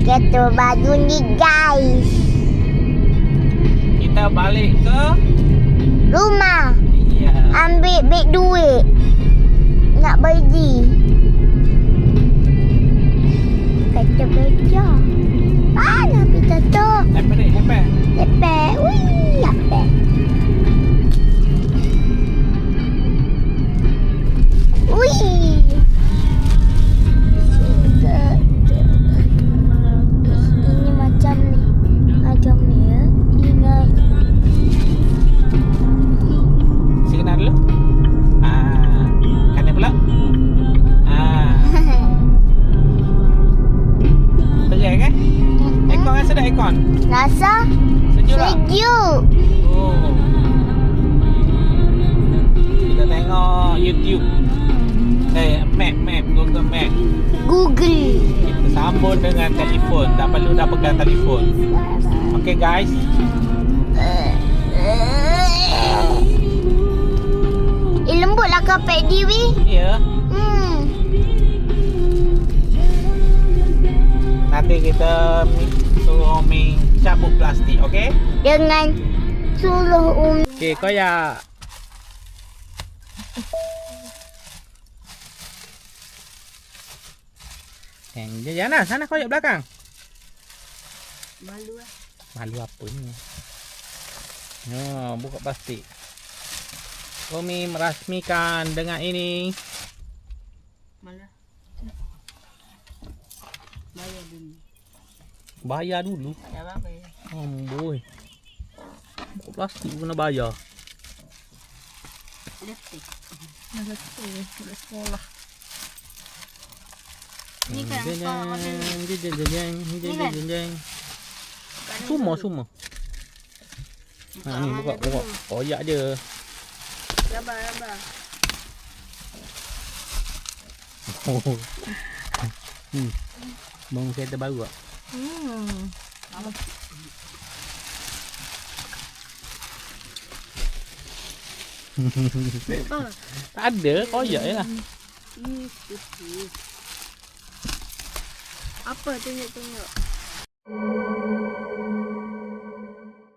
Kereta baru ni guys. Kita balik ke Rumah. ya. Ambil beg duit. Nak pergi. Kata beja. Mana kita tu? Hebat. Lepek. Wih, lepek. Wih. Ini macam ni. Macam ni ya. Ingat. Signal dulu. Kanan pula. Terai kan? Aircon rasa tak aircon? Rasa Sejuk tak? sejuk. Oh. Kita tengok YouTube. Map, Google Map. Google. Kita sambung dengan telefon. Tak perlu dah pegang telefon. Okay guys. Lembutlah kapek dia weh. Ya. Nanti kita suruh Umi cabut plastik, okey? Dengan suruh Okey, koyak. Jangan sana koyak belakang. Malu lah. Malu apa ni? Buka plastik. Umi merasmikan dengan ini. Malu. Bayar dulu. Tak apa-apa. Amboi. Buka plastik pun kena bayar. Letih. Letih sekolah. Ni kan Semua. Ni buka. Koyak je. Sabar. Bangun kereta baru tak? Tak ada, koyak je lah. Apa tunjuk-tunjuk?